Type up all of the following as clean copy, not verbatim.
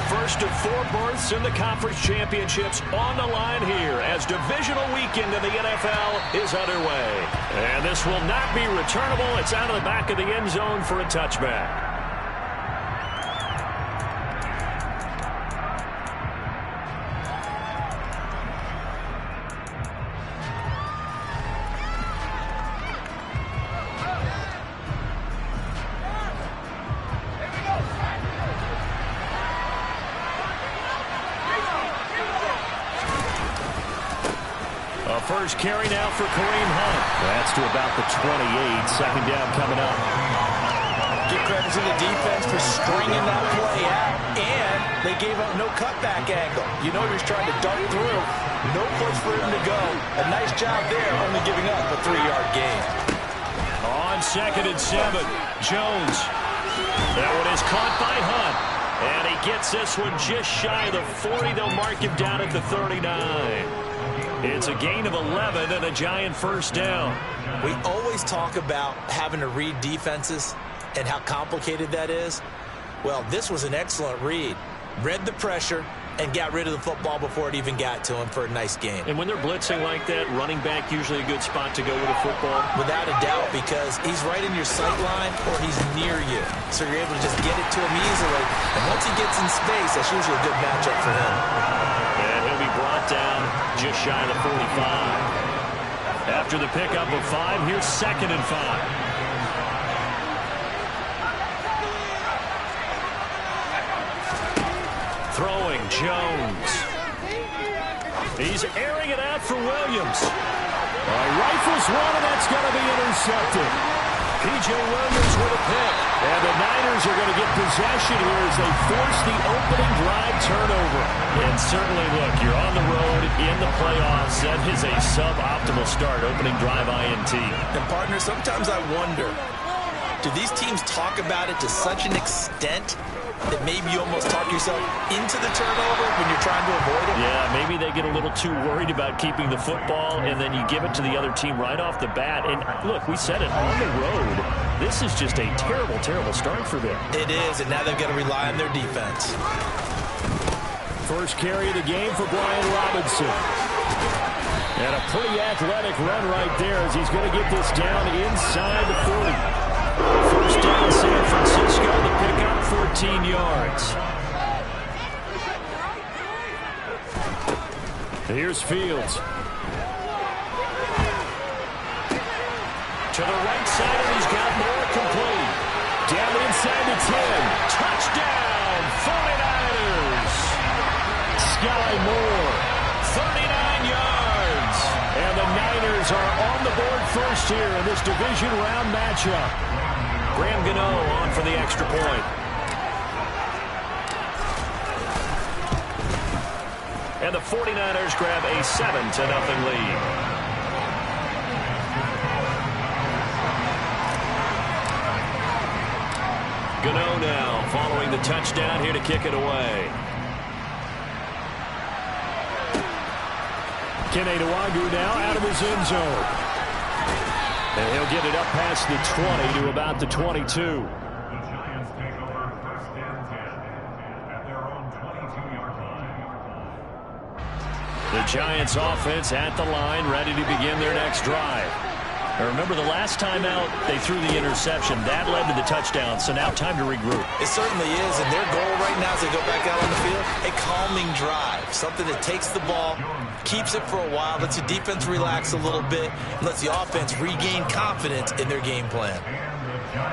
first of 4 berths in the conference championships on the line here as divisional weekend in the NFL is underway. And this will not be returnable. It's out of the back of the end zone for a touchback. First carry now for Kareem Hunt. That's to about the 28. Second down coming up. Give credit to the defense for stringing that play out, and they gave up no cutback angle. You know he was trying to dart through. No place for him to go. A nice job there, only giving up a 3-yard gain. On 2nd and 7, Jones. That one is caught by Hunt. And he gets this one just shy of the 40. They'll mark him down at the 39. It's a gain of 11 and a giant first down. We always talk about having to read defenses and how complicated that is. Well, this was an excellent read. Read the pressure and got rid of the football before it even got to him for a nice gain. And when they're blitzing like that, running back usually a good spot to go with a football? Without a doubt, because he's right in your sight line or he's near you. So you're able to just get it to him easily. And once he gets in space, that's usually a good matchup for him. And he'll be brought down just shy of the 45. After the pickup of 5, here's 2nd and 5. Throwing, Jones. He's airing it out for Williams. Rifles one, and that's going to be intercepted. P.J. Williams with a pick. And the Niners are going to get possession here as they force the opening drive turnover. And certainly, look, you're on the road in the playoffs. That is a suboptimal start, opening drive INT. And, partner, sometimes I wonder, do these teams talk about it to such an extent that maybe you almost talk yourself into the turnover when you're trying to avoid it? Yeah, maybe they get a little too worried about keeping the football, and then you give it to the other team right off the bat. And, look, we said it, on the road, this is just a terrible, terrible start for them. It is, and now they've got to rely on their defense. First carry of the game for Brian Robinson. And a pretty athletic run right there as he's going to get this down inside the 40. First down, San Francisco. The pickup, 14 yards. Here's Fields. To the right side, and he's got more complete. Down inside the 10. Touchdown, 49ers. Sky Moore, 39 yards. And the Niners are on the board first here in this division round matchup. Graham Gano on for the extra point. And the 49ers grab a 7-0 lead. Gano now following the touchdown here to kick it away. Kene Nwangwu now out of his end zone. And he'll get it up past the 20 to about the 22. The Giants take over 1st and 10 at their own 22-yard line. The Giants offense at the line, ready to begin their next drive. Now remember, the last time out, they threw the interception. That led to the touchdown, so now time to regroup. It certainly is, and their goal right now as they go back out on the field, a calming drive, something that takes the ball, keeps it for a while, lets the defense relax a little bit, and lets the offense regain confidence in their game plan.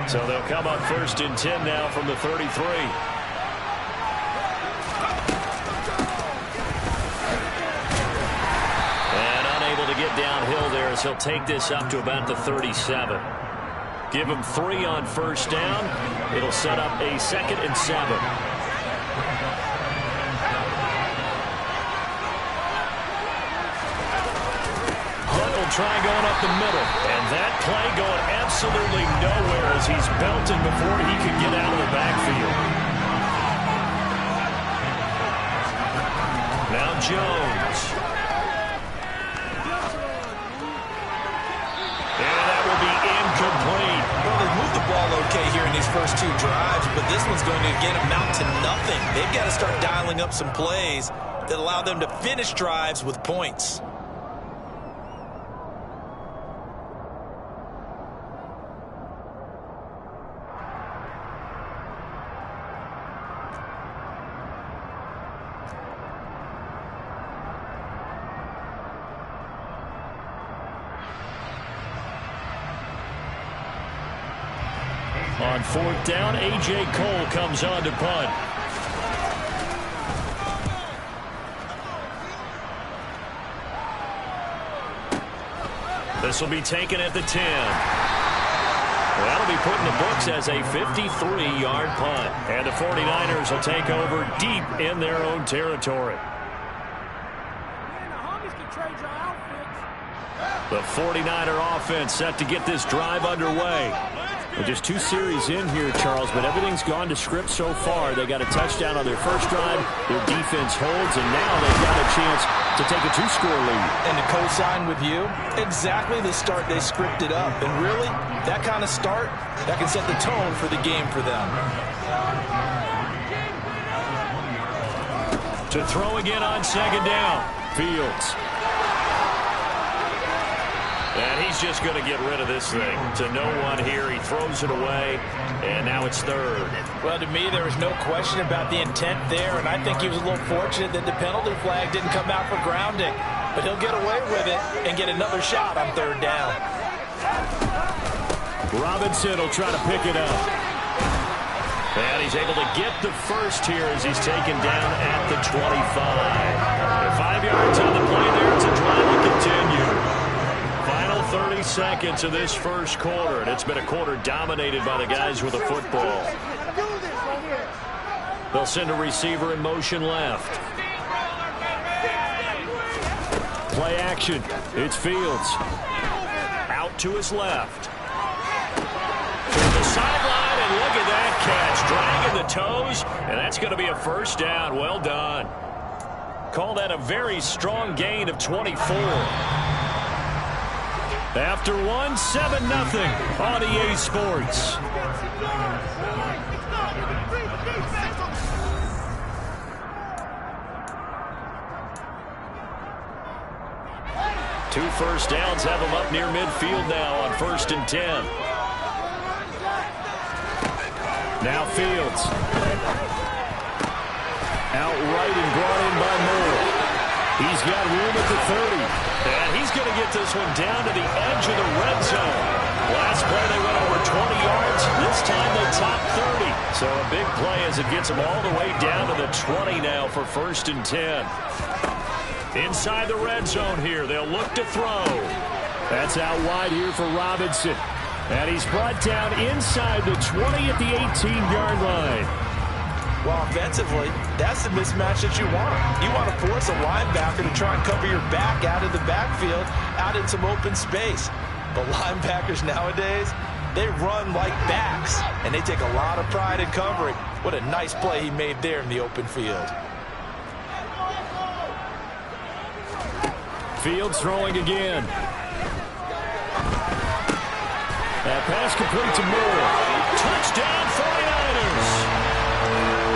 So they'll come up 1st and 10 now from the 33. Get downhill there as he'll take this up to about the 37. Give him 3 on first down. It'll set up a 2nd and 7. Hunt will try going up the middle. And that play going absolutely nowhere as he's belting before he can get out of the backfield. Now Jones. Well, they moved the ball okay here in these first two drives, but this one's going to again amount to nothing. They've got to start dialing up some plays that allow them to finish drives with points. On fourth down, A.J. Cole comes on to punt. This will be taken at the 10. That'll be put in the books as a 53-yard punt. And the 49ers will take over deep in their own territory. The 49er offense set to get this drive underway. Well, just 2 series in here, Charles, but everything's gone to script so far. They got a touchdown on their first drive. Their defense holds, and now they've got a chance to take a 2-score lead. And to co-sign with you, exactly the start they scripted up. And really, that kind of start, that can set the tone for the game for them. To throw again on second down, Fields. And he's just going to get rid of this thing. To no one here. He throws it away, and now it's third. Well, to me, there was no question about the intent there, and I think he was a little fortunate that the penalty flag didn't come out for grounding. But he'll get away with it and get another shot on third down. Robinson will try to pick it up. And he's able to get the first here as he's taken down at the 25. 5 yards on the play there. It's a drive to continue. Final 30 seconds of this first quarter, and it's been a quarter dominated by the guys with the football. They'll send a receiver in motion left. Play action. It's Fields. Out to his left. To the sideline, and look at that catch. Dragging the toes, and that's going to be a first down. Well done. Call that a very strong gain of 24. After 7-0 on EA Sports. Two first downs have them up near midfield now on 1st and 10. Now Fields. Outright and brought in by Moore. He's got room at the 30. And he's going to get this one down to the edge of the red zone. Last play they went over 20 yards. This time they top 30. So a big play as it gets them all the way down to the 20 now for 1st and 10. Inside the red zone here. They'll look to throw. That's out wide here for Robinson. And he's brought down inside the 20 at the 18-yard line. Well, offensively, that's the mismatch that you want. You want to force a linebacker to try and cover your back out of the backfield, out in some open space. But linebackers nowadays, they run like backs, and they take a lot of pride in covering. What a nice play he made there in the open field. Fields throwing again. That pass complete to Moore. Touchdown 49ers.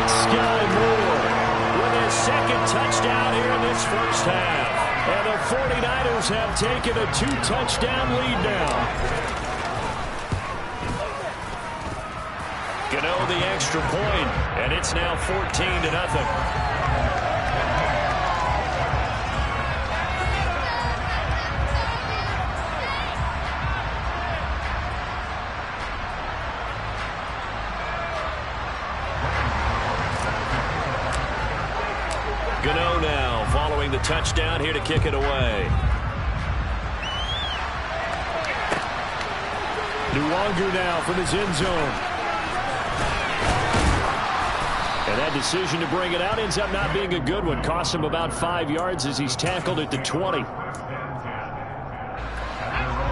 Sky Moore with his second touchdown here in this first half. And the 49ers have taken a 2-touchdown lead now. Gano the extra point, and it's now 14-0. Gano now following the touchdown here to kick it away. Nwangu now from his end zone. And that decision to bring it out ends up not being a good one. Costs him about 5 yards as he's tackled at the 20.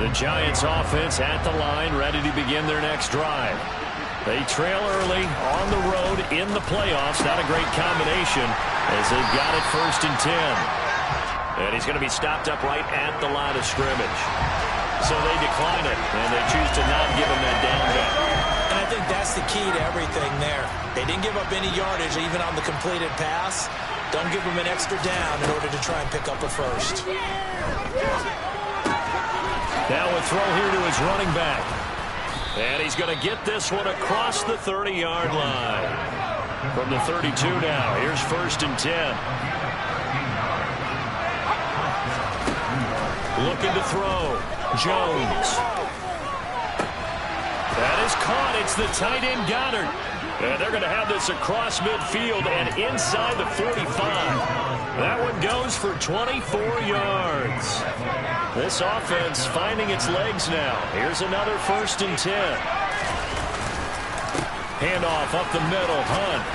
The Giants offense at the line, ready to begin their next drive. They trail early on the road in the playoffs. Not a great combination as they've got it 1st and 10. And he's going to be stopped up right at the line of scrimmage. So they decline it, and they choose to not give him that down back. And I think think that's the key to everything there. They didn't give up any yardage even on the completed pass. Don't give them an extra down in order to try and pick up a first. Now a throw here to his running back. And he's going to get this one across the 30-yard line. From the 32 now, here's 1st and 10. Looking to throw. Jones. That is caught. It's the tight end Goddard. And they're going to have this across midfield and inside the 45. That one goes for 24 yards. This offense finding its legs now. Here's another 1st and 10. Handoff up the middle. Hunt.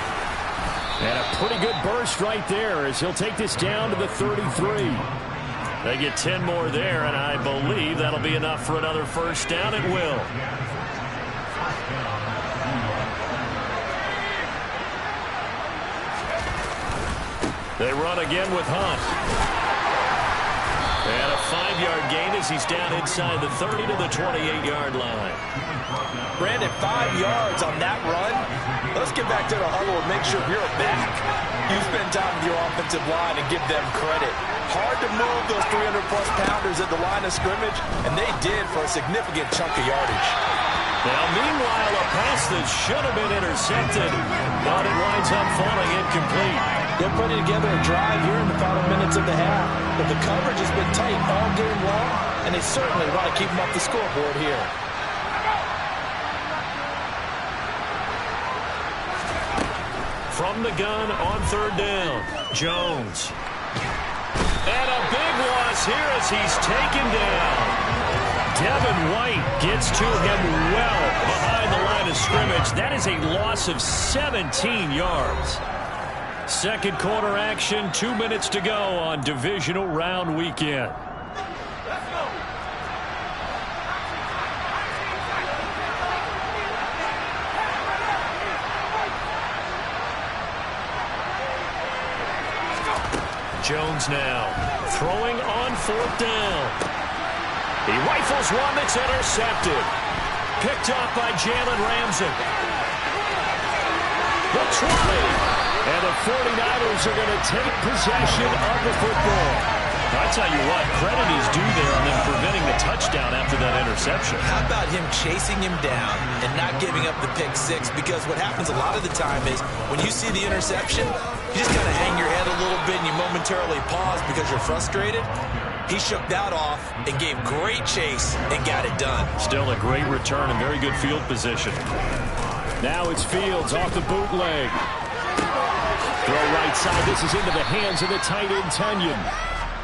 And a pretty good burst right there as he'll take this down to the 33. They get 10 more there, and I believe that'll be enough for another 1st down. It will. They run again with Hunt. And a 5-yard gain as he's down inside the 30 to the 28-yard line. Brandon, 5 yards on that run. Let's get back to the huddle and make sure you're back. You spend time with your offensive line and give them credit. Hard to move those 300-plus pounders at the line of scrimmage, and they did for a significant chunk of yardage. Now, meanwhile, a pass that should have been intercepted, but it winds up falling incomplete. They're putting together a drive here in the final minutes of the half, but the coverage has been tight all game long, and they certainly want to keep them off the scoreboard here. From the gun on 3rd down, Jones. And a big loss here as he's taken down. Devin White gets to him well behind the line of scrimmage. That is a loss of 17 yards. Second quarter action, 2 minutes to go on divisional round weekend. Jones now throwing on 4th down. He rifles one that's intercepted. Picked up by Jalen Ramsey. The 20. And the 49ers are going to take possession of the football. I tell you what, credit is due there on them preventing the touchdown after that interception. How about him chasing him down and not giving up the pick six? Because what happens a lot of the time is when you see the interception, you just kind of hang your head a little bit and you momentarily pause because you're frustrated. He shook that off and gave great chase and got it done. Still a great return and very good field position. Now it's Fields off the bootleg. Throw right side. This is into the hands of the tight end, Tunyon.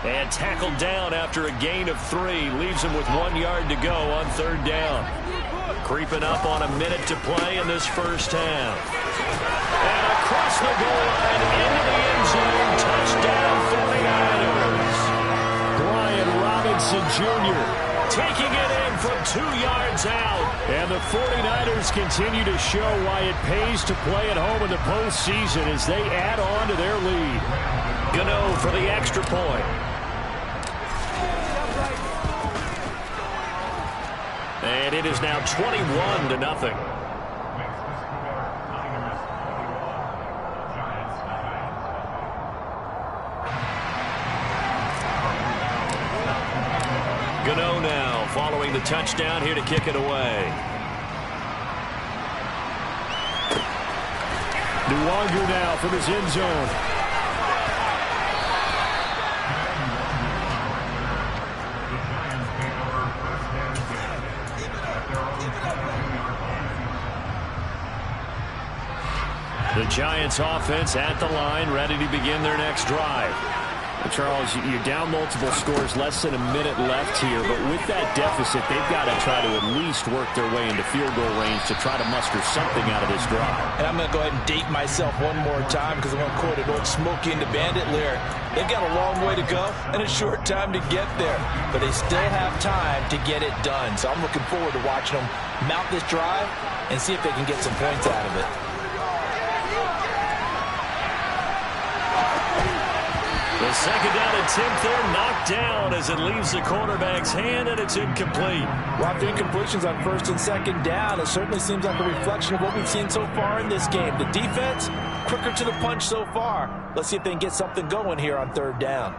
And tackled down after a gain of 3. Leaves him with 1 yard to go on 3rd down. Creeping up on a minute to play in this first half. And across the goal line into the end zone. Touchdown 49ers. Brian Robinson Jr. taking it in from 2 yards out. And the 49ers continue to show why it pays to play at home in the postseason as they add on to their lead. Gano for the extra point. And it is now 21-0. Gano now following the touchdown here to kick it away. Nuwanger now from his end zone. The Giants offense at the line, ready to begin their next drive. Charles, you're down multiple scores, less than a minute left here, but with that deficit, they've got to try to at least work their way into field goal range to try to muster something out of this drive. And I'm going to go ahead and date myself one more time because I'm going to quote an old Smokey and the Bandit lyric. They've got a long way to go and a short time to get there, but they still have time to get it done. So I'm looking forward to watching them mount this drive and see if they can get some points out of it. The second down attempt there knocked down as it leaves the quarterback's hand, and it's incomplete. Well, after incompletions on first and second down, it certainly seems like a reflection of what we've seen so far in this game. The defense, quicker to the punch so far. Let's see if they can get something going here on third down.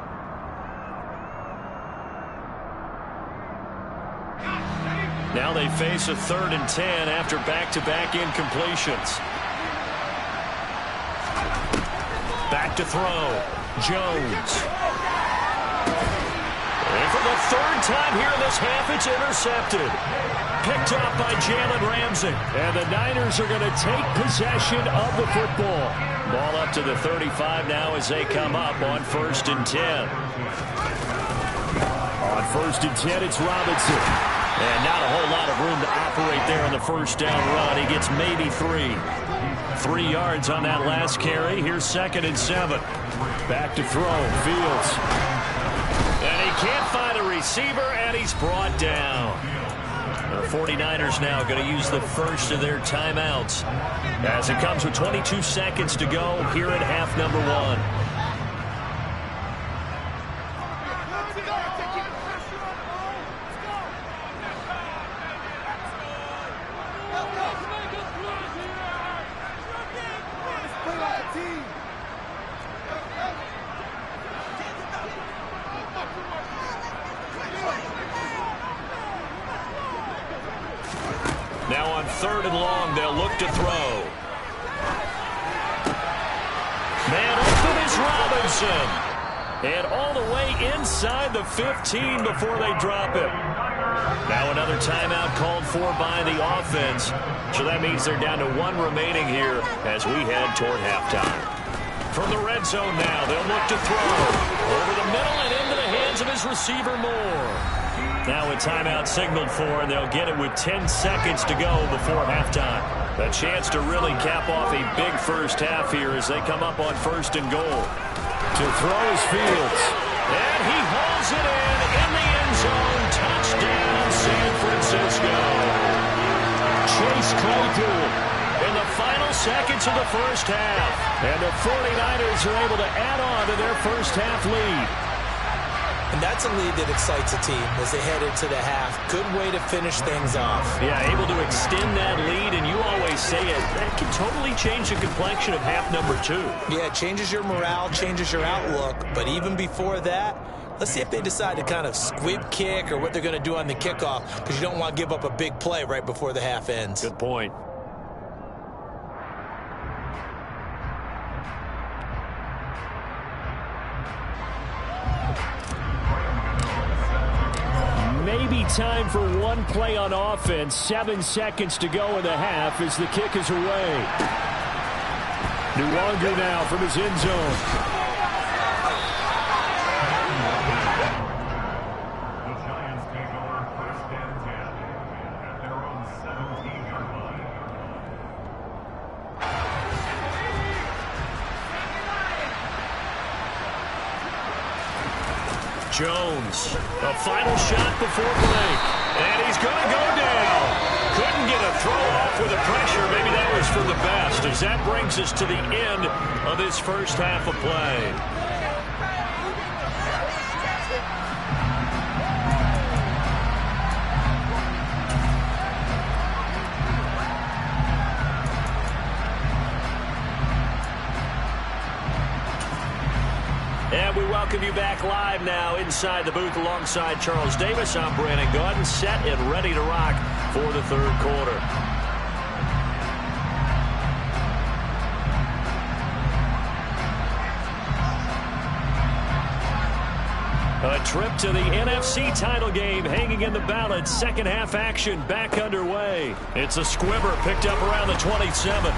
Now they face a 3rd and 10 after back-to-back incompletions. Back to throw. Jones. And for the 3rd time here in this half, it's intercepted. Picked up by Jalen Ramsey. And the Niners are going to take possession of the football. Ball up to the 35 now as they come up on 1st and 10. On 1st and 10, it's Robinson. And not a whole lot of room to operate there on the first down run. He gets maybe 3. 3 yards on that last carry. Here's 2nd and 7. Back to throw. Fields. And he can't find a receiver, and he's brought down. The 49ers now going to use the first of their timeouts as it comes with 22 seconds to go here at half number 1. Now on 3rd and long, they'll look to throw. Man open is Robinson. And all the way inside the 15 before they drop him. Now another timeout called for by the offense. So that means they're down to 1 remaining here as we head toward halftime. From the red zone now, they'll look to throw. Over the middle and into the hands of his receiver Moore. Now a timeout signaled for, and they'll get it with 10 seconds to go before halftime. A chance to really cap off a big first half here as they come up on 1st and goal. To throw is Fields. And he hauls it in the end zone. Touchdown, San Francisco. Chase Claypool in the final seconds of the first half. And the 49ers are able to add on to their first half lead. And that's a lead that excites a team as they head into the half. Good way to finish things off. Yeah, able to extend that lead, and you always say it, that can totally change the complexion of half number 2. Yeah, it changes your morale, changes your outlook. But even before that, let's see if they decide to kind of squib kick or what they're going to do on the kickoff, because you don't want to give up a big play right before the half ends. Good point. Maybe time for 1 play on offense. 7 seconds to go in the half as the kick is away. Nwangu now from his end zone. The Giants take over 1st and 10 at their own 17-yard line. Jones, a final shot before break. And he's going to go down. Couldn't get a throw off with the pressure. Maybe that was for the best, as that brings us to the end of this first half of play. And we welcome you back live now inside the booth alongside Charles Davis. I'm Brandon Gaudin, set and ready to rock for the 3rd quarter. A trip to the NFC title game hanging in the balance. Second half action back underway. It's a squibber picked up around the 27.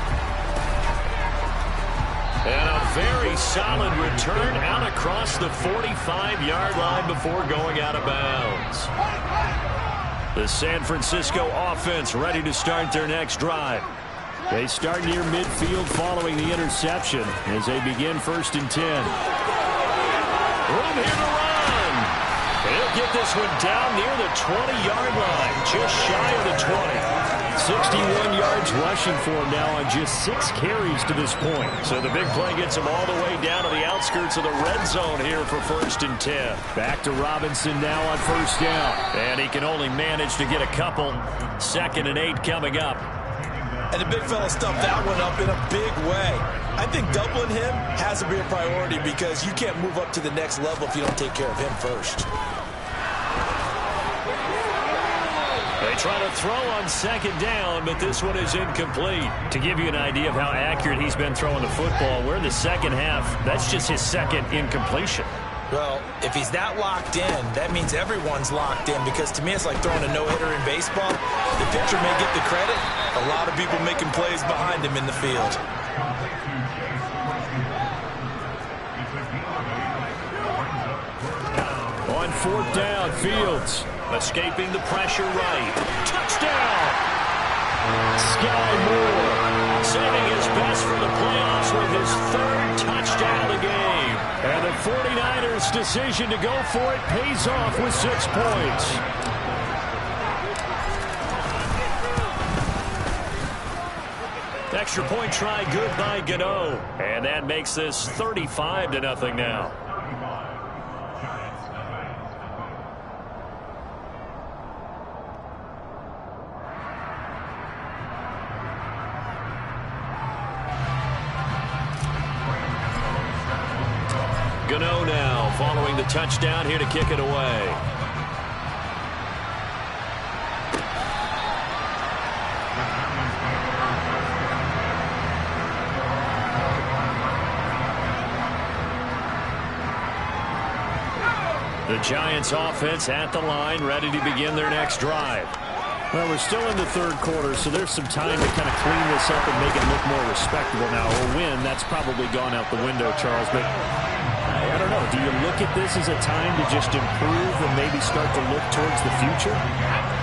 And a very solid return out across the 45-yard line before going out of bounds. The San Francisco offense ready to start their next drive. They start near midfield following the interception as they begin 1st and 10. Room here to run. He'll get this one down near the 20-yard line, just shy of the 20. 61 yards rushing for him now on just 6 carries to this point. So the big play gets him all the way down to the outskirts of the red zone here for 1st and 10. Back to Robinson now on 1st down. And he can only manage to get a couple. 2nd and 8 coming up. And the big fella stuffed that one up in a big way. I think doubling him has to be a priority because you can't move up to the next level if you don't take care of him first. They try to throw on 2nd down, but this one is incomplete. To give you an idea of how accurate he's been throwing the football, we're in the second half. That's just his 2nd incompletion. Well, if he's that locked in, that means everyone's locked in because to me it's like throwing a no-hitter in baseball. The pitcher may get the credit. A lot of people making plays behind him in the field. On 4th down, Fields escaping the pressure right. Touchdown! Sky Moore saving his best for the playoffs with his 3rd touchdown of the game. And the 49ers' decision to go for it pays off with 6 points. Extra point try good by Gano. And that makes this 35-0 now. Gano now following the touchdown here to kick it away. The Giants offense at the line, ready to begin their next drive. Well, we're still in the 3rd quarter, so there's some time to kind of clean this up and make it look more respectable now. A win, that's probably gone out the window, Charles, but I don't know. Do you look at this as a time to just improve and maybe start to look towards the future?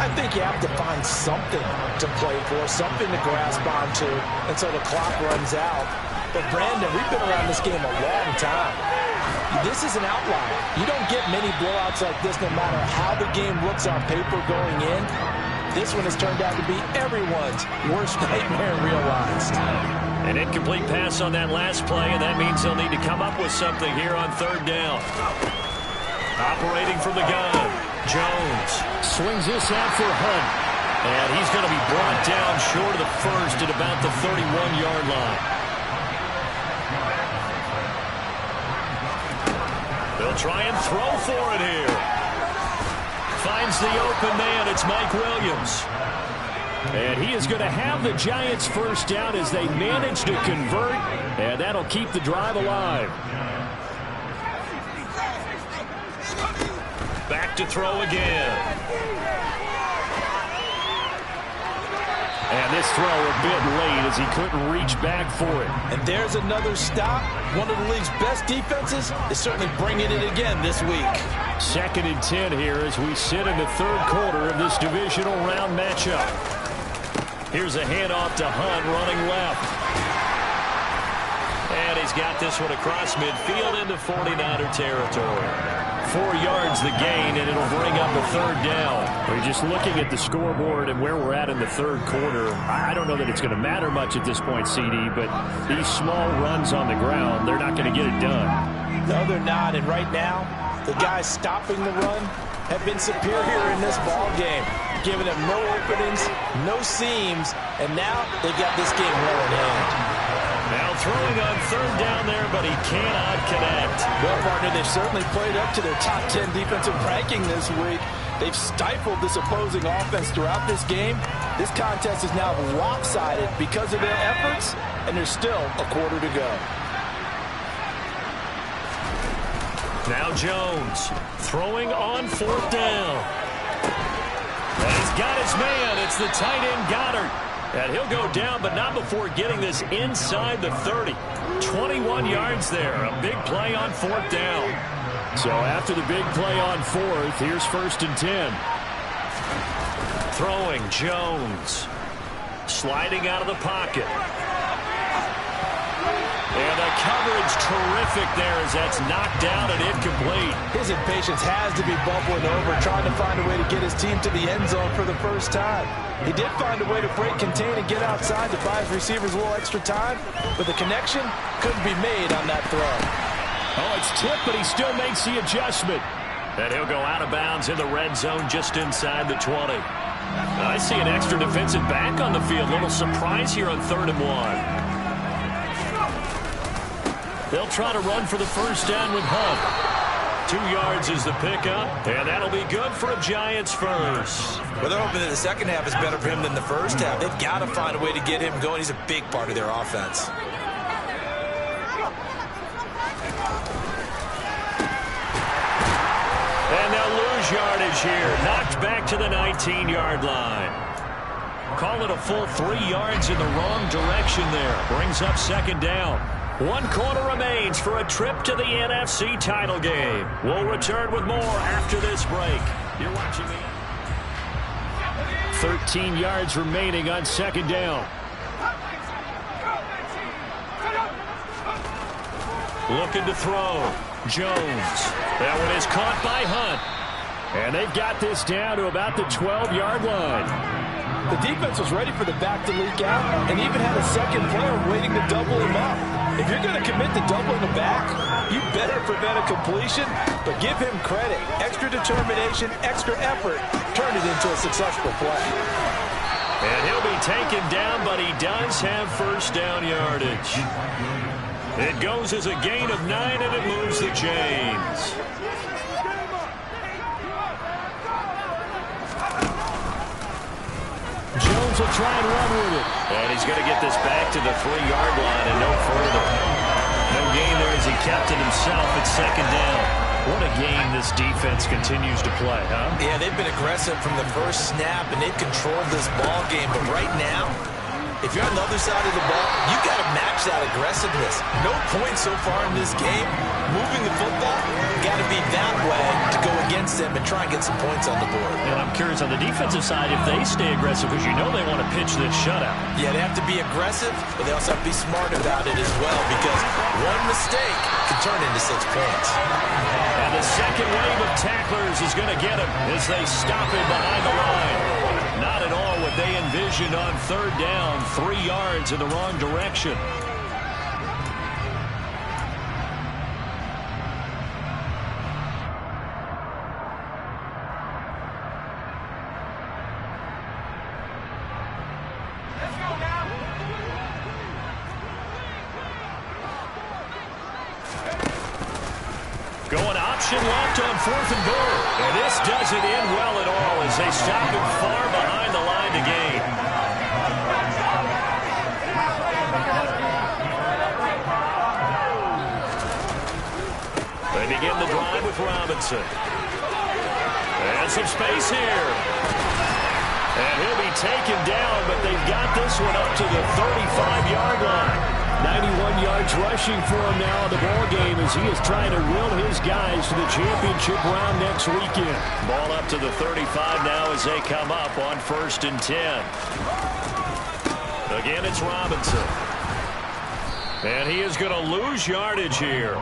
I think you have to find something to play for, something to grasp onto until the clock runs out. But, Brandon, we've been around this game a long time. This is an outlier. You don't get many blowouts like this no matter how the game looks on paper going in. This one has turned out to be everyone's worst nightmare realized. An incomplete pass on that last play, and that means they'll need to come up with something here on 3rd down. Operating from the gun, Jones swings this out for Hunt. And he's going to be brought down short of the 1st at about the 31-yard line. They'll try and throw for it here. Finds the open man. It's Mike Williams. And he is going to have the Giants 1st down as they manage to convert. And that'll keep the drive alive. Back to throw again. And this throw a bit late as he couldn't reach back for it. And there's another stop. One of the league's best defenses is certainly bringing it again this week. 2nd and 10 here as we sit in the 3rd quarter of this divisional round matchup. Here's a handoff to Hunt running left. And he's got this one across midfield into 49er territory. 4 yards the gain, and it'll bring up a 3rd down. We're just looking at the scoreboard and where we're at in the 3rd quarter. I don't know that it's going to matter much at this point, CD, but these small runs on the ground, they're not going to get it done. No, they're not, and right now, the guys stopping the run have been superior in this ball game, giving them no openings, no seams, and now they've got this game well in hand. Now throwing on 3rd down there, but he cannot connect. Well, partner, they've certainly played up to their top 10 defensive ranking this week. They've stifled this opposing offense throughout this game. This contest is now lopsided because of their efforts, and there's still a quarter to go. Now Jones throwing on 4th down. And he's got his man. It's the tight end Goddard. And he'll go down, but not before getting this inside the 30. 21 yards there. A big play on 4th down. So after the big play on 4th, here's 1st and 10. Throwing Jones. Sliding out of the pocket. And the coverage terrific there as that's knocked down and incomplete. His impatience has to be bubbling over, trying to find a way to get his team to the end zone for the first time. He did find a way to break, contain, and get outside to buy his receivers a little extra time, but the connection couldn't be made on that throw. Oh, it's tipped, but he still makes the adjustment. And he'll go out of bounds in the red zone just inside the 20. I see an extra defensive back on the field. Little surprise here on 3rd and 1. They'll try to run for the first down with Hunt. 2 yards is the pickup, and that'll be good for a Giants first. Well, they're hoping that the second half is better for him than the first half. They've got to find a way to get him going. He's a big part of their offense. And they'll lose yardage here. Knocked back to the 19-yard line. Call it a full 3 yards in the wrong direction there. Brings up 2nd down. 1 quarter remains for a trip to the NFC title game. We'll return with more after this break. You're watching me. 13 yards remaining on 2nd down. Looking to throw. Jones. That one is caught by Hunt. And they've got this down to about the 12-yard line. The defense was ready for the back to leak out and even had a second player waiting to double him up. If you're going to commit to doubling the back, you better prevent a completion, but give him credit. Extra determination, extra effort, turned it into a successful play. And he'll be taken down, but he does have first down yardage. It goes as a gain of 9, and it moves the chains. Jones will try and run with it. And he's going to get this back to the 3-yard line and no further. No gain there as he kept it himself at 2nd down. What a game this defense continues to play, huh? Yeah, they've been aggressive from the first snap, and they've controlled this ball game. But right now, if you're on the other side of the ball, you've got to match that aggressiveness. No points so far in this game. Moving the football, got to be that way to go against them and try and get some points on the board. And I'm curious on the defensive side if they stay aggressive, because you know they want to pitch this shutout. Yeah, they have to be aggressive, but they also have to be smart about it as well, because one mistake can turn into 6 points. And the second wave of tacklers is going to get him as they stop him behind the line. Not at all what they envisioned on 3rd down, 3 yards in the wrong direction. Going option left on 4th and goal. And this doesn't end well at all as they stop him far behind the line to gain. They begin the drive with Robinson. And some space here. And he'll be taken down, but they've got this one up to the 35-yard line. 91 yards rushing for him now in the ball game as he is trying to will his guys to the championship round next weekend. Ball up to the 35 now as they come up on 1st and 10. Again, it's Robinson. And he is going to lose yardage here.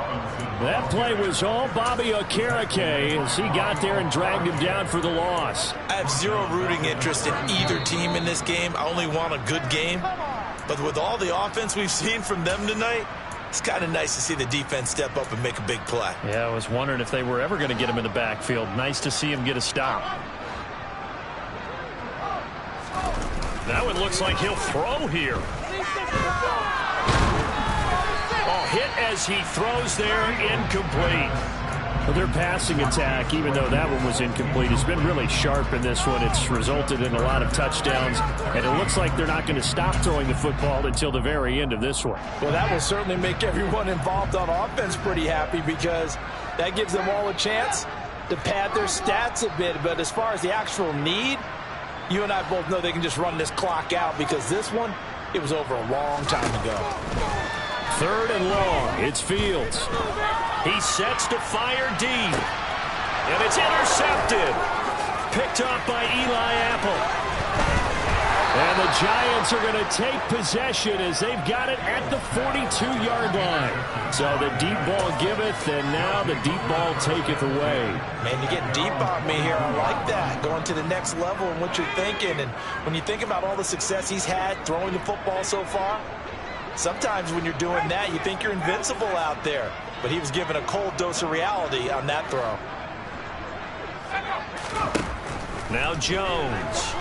That play was all Bobby Okereke as he got there and dragged him down for the loss. I have zero rooting interest in either team in this game. I only want a good game. But with all the offense we've seen from them tonight, it's kind of nice to see the defense step up and make a big play. Yeah, I was wondering if they were ever going to get him in the backfield. Nice to see him get a stop. Now it looks like he'll throw here. Oh, hit as he throws there, incomplete. Well, their passing attack, even though that one was incomplete, has been really sharp in this one. It's resulted in a lot of touchdowns, and it looks like they're not going to stop throwing the football until the very end of this one. Well, that will certainly make everyone involved on offense pretty happy because that gives them all a chance to pad their stats a bit. But as far as the actual need, you and I both know they can just run this clock out because this one, it was over a long time ago. 3rd and long. It's Fields. He sets to fire deep. And it's intercepted. Picked up by Eli Apple. And the Giants are going to take possession as they've got it at the 42-yard line. So the deep ball giveth, and now the deep ball taketh away. Man, you get deep on me here. I like that, going to the next level and what you're thinking. And when you think about all the success he's had throwing the football so far, sometimes when you're doing that, you think you're invincible out there. But he was given a cold dose of reality on that throw. Now Jones.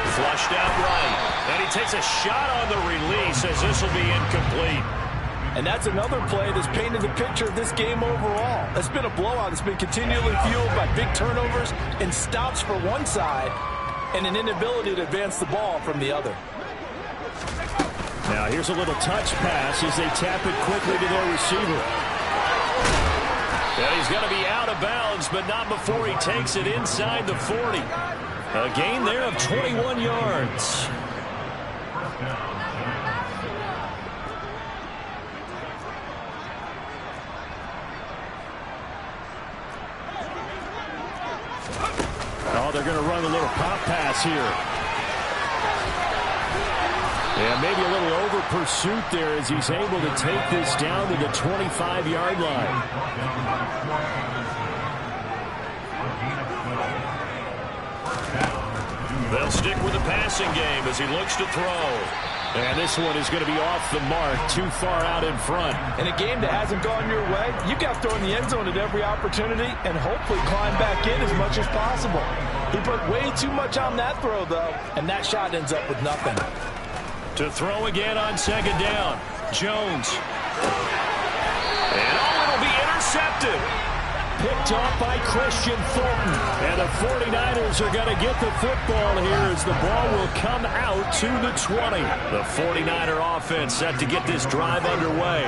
Flushed out right. And he takes a shot on the release as this will be incomplete. And that's another play that's painted the picture of this game overall. It's been a blowout. It's been continually fueled by big turnovers and stops for one side and an inability to advance the ball from the other. Now here's a little touch pass as they tap it quickly to their receiver. And he's going to be out of bounds, but not before he takes it inside the 40. A gain there of 21 yards. Oh, they're going to run a little pop pass here. Yeah, maybe a little over pursuit there as he's able to take this down to the 25-yard line. They'll stick with the passing game as he looks to throw. And this one is going to be off the mark, too far out in front. In a game that hasn't gone your way, you got to throw in the end zone at every opportunity and hopefully climb back in as much as possible. He put way too much on that throw, though, and that shot ends up with nothing. To throw again on second down. Jones. And it'll be intercepted. Picked off by Christian Thornton. And the 49ers are going to get the football here as the ball will come out to the 20. The 49er offense set to get this drive underway.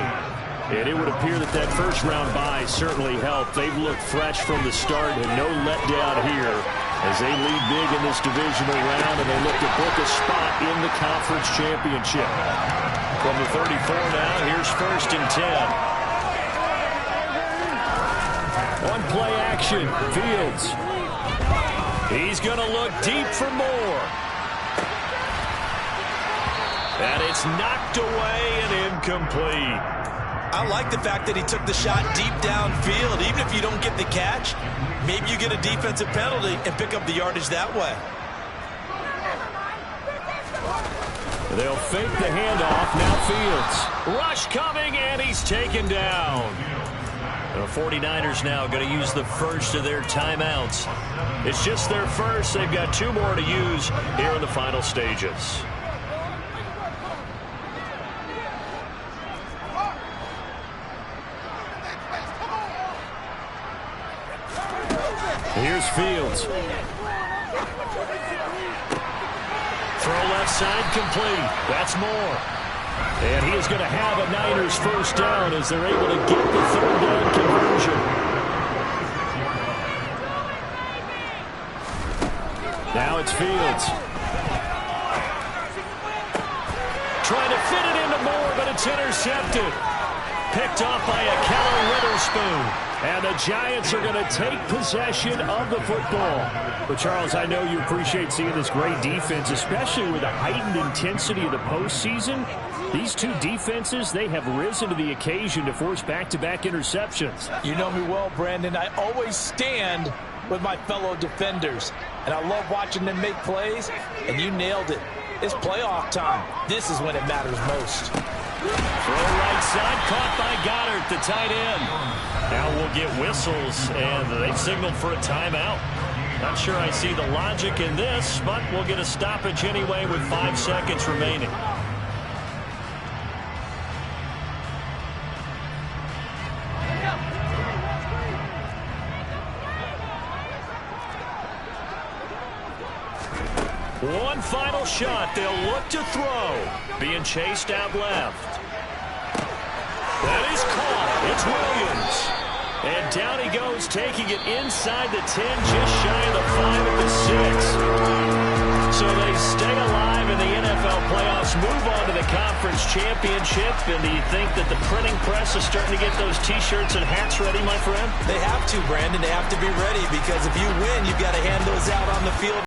And it would appear that that first-round bye certainly helped. They've looked fresh from the start and no letdown here as they lead big in this divisional round and they look to book a spot in the conference championship. From the 34 now, here's 1st and 10. One play action. Fields. He's going to look deep for more. And it's knocked away and incomplete. I like the fact that he took the shot deep downfield. Even if you don't get the catch, maybe you get a defensive penalty and pick up the yardage that way. They'll fake the handoff. Now Fields. Rush coming, and he's taken down. The 49ers now going to use the first of their timeouts. It's just their first. They've got 2 more to use here in the final stages. Here's Fields. Throw left side complete. That's more. And he is going to have a Niners first down as they're able to get the 3rd down conversion. Now it's Fields. Trying to fit it into Moore, but it's intercepted. Picked off by a Keller Witherspoon. And the Giants are going to take possession of the football. But, Charles, I know you appreciate seeing this great defense, especially with the heightened intensity of the postseason. These two defenses, they have risen to the occasion to force back-to-back interceptions. You know me well, Brandon. I always stand with my fellow defenders. And I love watching them make plays, and you nailed it. It's playoff time. This is when it matters most. Throw right side, caught by Goddard, the tight end. Now we'll get whistles, and they've signaled for a timeout. Not sure I see the logic in this, but we'll get a stoppage anyway with 5 seconds remaining. One final shot. They'll look to throw. Being chased out left. That is caught. It's Williams. And down he goes, taking it inside the 10, just shy of the 5 at the 6. So they stay alive in the NFL playoffs, move on to the conference championship. And do you think that the printing press is starting to get those T-shirts and hats ready, my friend? They have to, Brandon. They have to be ready because if you win, you've got to hand those out on the field.